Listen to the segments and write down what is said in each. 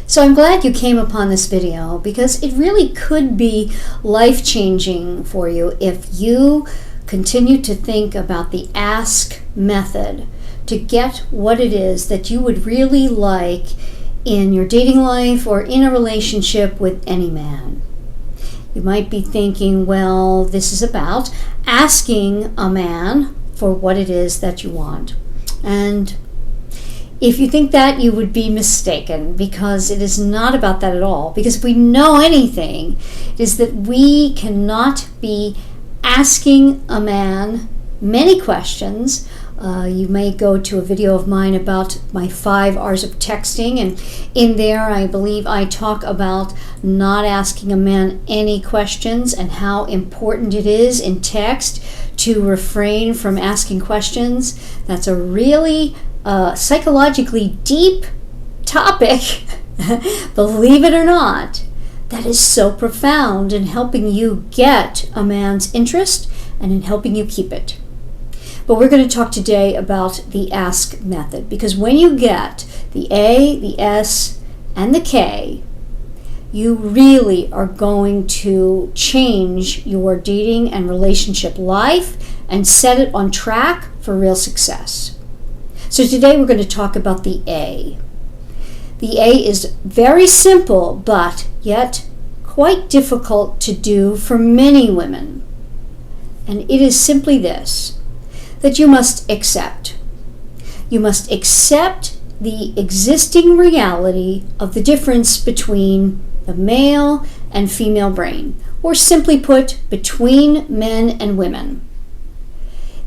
So I'm glad you came upon this video because it really could be life-changing for you if you continue to think about the ASK method to get what it is that you would really like in your dating life or in a relationship with any man. You might be thinking, well, this is about asking a man for what it is that you want. And if you think that, you would be mistaken, because it is not about that at all. Because if we know anything, it is that we cannot be asking a man many questions. You may go to a video of mine about my 5 R's of texting, and in there I believe I talk about not asking a man any questions and how important it is in text to refrain from asking questions. That's a really psychologically deep topic, believe it or not, that is so profound in helping you get a man's interest and in helping you keep it. But we're going to talk today about the ASK method, because when you get the A, the S, and the K, you really are going to change your dating and relationship life and set it on track for real success. So today we're going to talk about the A. The A is very simple, but yet quite difficult to do for many women. And it is simply this, that you must accept. You must accept the existing reality of the difference between the male and female brain, or simply put, between men and women.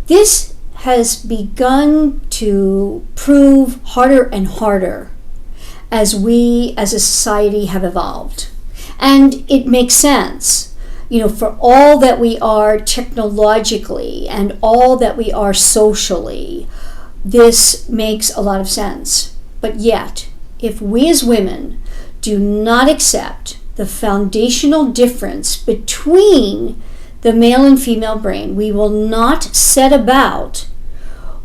This has begun to prove harder and harder as we as a society have evolved. And it makes sense, for all that we are technologically and all that we are socially, this makes a lot of sense. But yet, if we as women do not accept the foundational difference between the male and female brain, we will not set about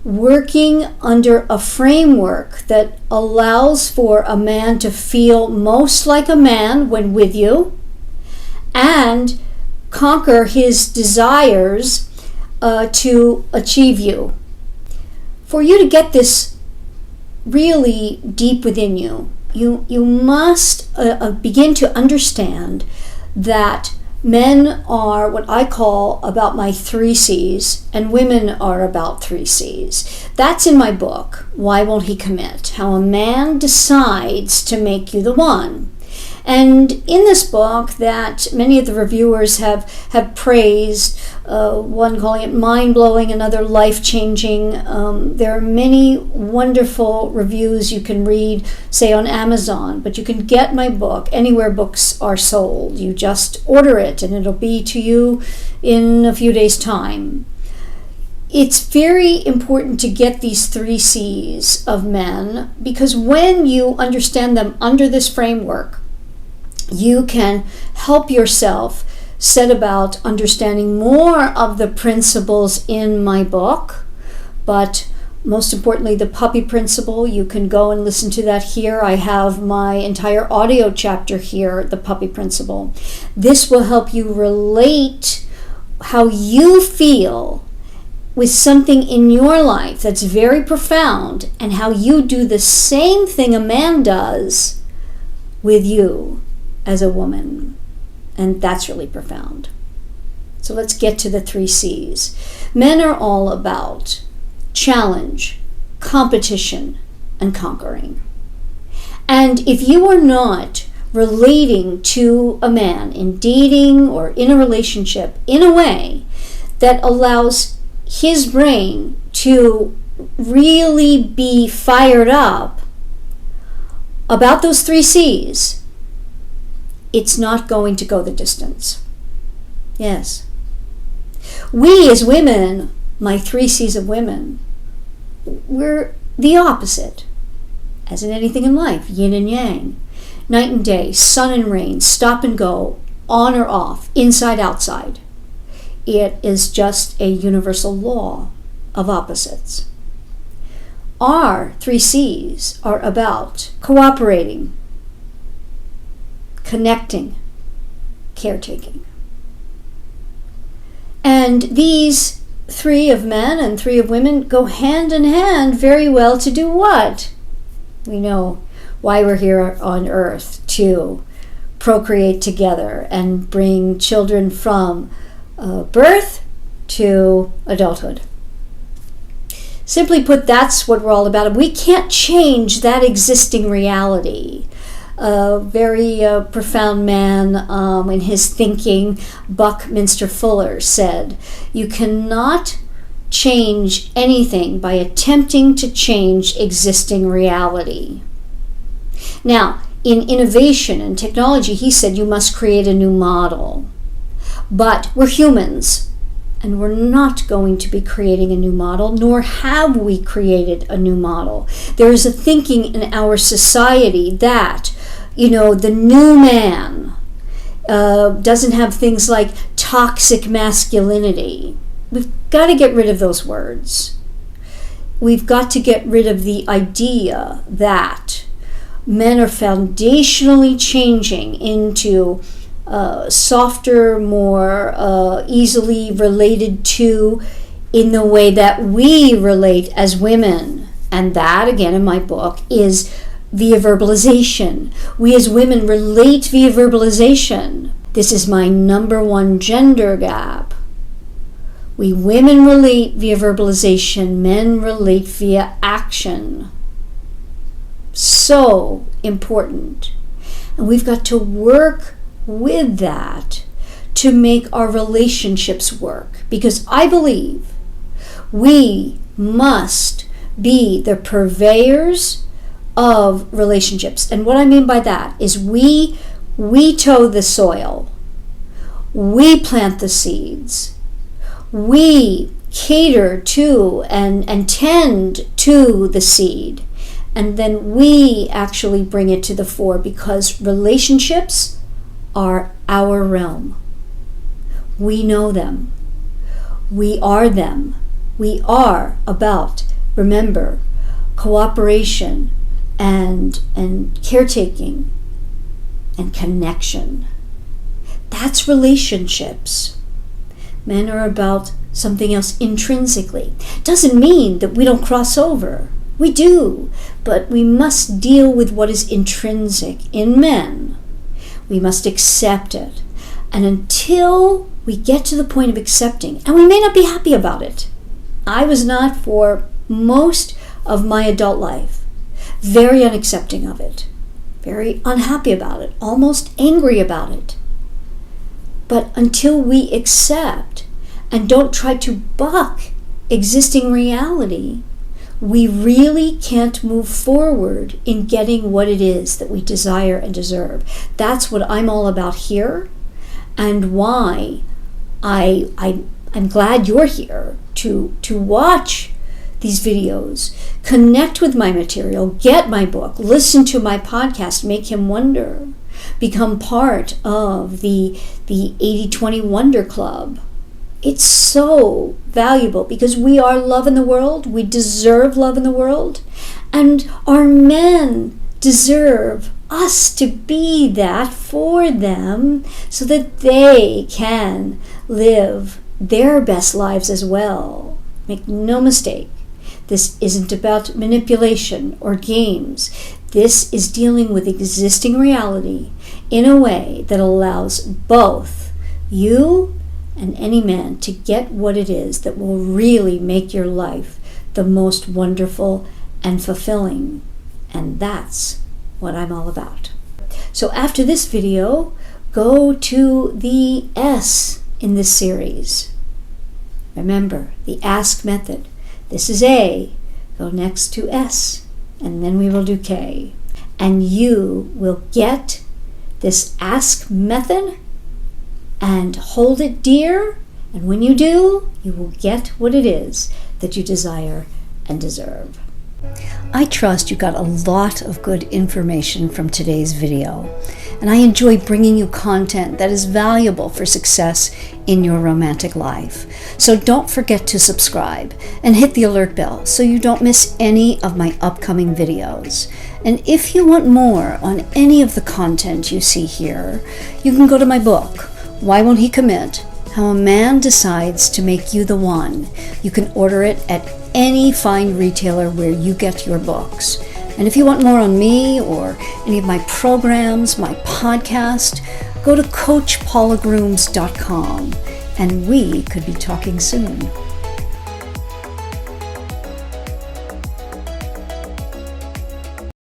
working under a framework that allows for a man to feel most like a man when with you and conquer his desires to achieve you. For you to get this really deep within you, you must begin to understand that men are what I call about my 3 C's, and women are about 3 C's. That's in my book, Why Won't He Commit? How a Man Decides to Make You the One. And in this book that many of the reviewers have praised, one calling it mind-blowing, another life-changing. There are many wonderful reviews you can read, say on Amazon, but you can get my book anywhere books are sold. You just order it and it'll be to you in a few days' time. It's very important to get these 3 C's of men, because when you understand them under this framework, you can help yourself set about understanding more of the principles in my book. But most importantly, the puppy principle, you can go and listen to that here. I have my entire audio chapter here, the puppy principle. This will help you relate how you feel with something in your life that's very profound, and how you do the same thing a man does with you as a woman. And that's really profound. So let's get to the 3 C's. Men are all about challenge, competition, and conquering. And if you are not relating to a man in dating or in a relationship in a way that allows his brain to really be fired up about those 3 C's, it's not going to go the distance. Yes. We as women, my 3 C's of women, we're the opposite. As in anything in life, yin and yang, night and day, sun and rain, stop and go, on or off, inside, outside. It is just a universal law of opposites. Our 3 C's are about cooperating, connecting, caretaking. And these 3 of men and 3 of women go hand in hand very well to do what? We know why we're here on earth, to procreate together and bring children from birth to adulthood. Simply put, that's what we're all about. We can't change that existing reality. A very profound man in his thinking, Buckminster Fuller, said, "You cannot change anything by attempting to change existing reality." Now, in innovation and technology, he said you must create a new model. But we're humans, and we're not going to be creating a new model, nor have we created a new model. There is a thinking in our society that, the new man doesn't have things like toxic masculinity. We've got to get rid of those words. We've got to get rid of the idea that men are foundationally changing into softer, more easily related to in the way that we relate as women. And that, again, in my book, is via verbalization. We as women relate via verbalization. This is my number 1 gender gap. We women relate via verbalization, men relate via action. So important. And we've got to work with that to make our relationships work. Because I believe we must be the purveyors of relationships. And what I mean by that is we toe the soil. We plant the seeds. We cater to and tend to the seed. And then we actually bring it to the fore, because relationships are our realm. We know them. We are them. We are about, remember, cooperation and caretaking and connection. That's relationships. Men are about something else intrinsically. Doesn't mean that we don't cross over. We do, but we must deal with what is intrinsic in men. We must accept it. And until we get to the point of accepting, and we may not be happy about it. I was not for most of my adult life. Very unaccepting of it. Very unhappy about it. Almost angry about it. But until we accept and don't try to buck existing reality, we really can't move forward in getting what it is that we desire and deserve. That's what I'm all about here, and why I'm glad you're here to watch these videos, connect with my material, get my book, listen to my podcast, Make Him Wonder, become part of the 80/20 Wonder Club. It's so valuable because we are love in the world. We deserve love in the world. And our men deserve us to be that for them so that they can live their best lives as well. Make no mistake. This isn't about manipulation or games. This is dealing with existing reality in a way that allows both you and any man to get what it is that will really make your life the most wonderful and fulfilling. And that's what I'm all about. So after this video, go to the S in this series. Remember, the ask method. This is A, go next to S, and then we will do K. And you will get this ask method and hold it dear, and when you do, you will get what it is that you desire and deserve. I trust you got a lot of good information from today's video, and I enjoy bringing you content that is valuable for success in your romantic life. So don't forget to subscribe and hit the alert bell so you don't miss any of my upcoming videos. And if you want more on any of the content you see here, you can go to my book, Why Won't He Commit? How a Man Decides to Make You the One. You can order it at any fine retailer where you get your books. And if you want more on me or any of my programs, my podcast, go to CoachPaulagrooms.com, and we could be talking soon.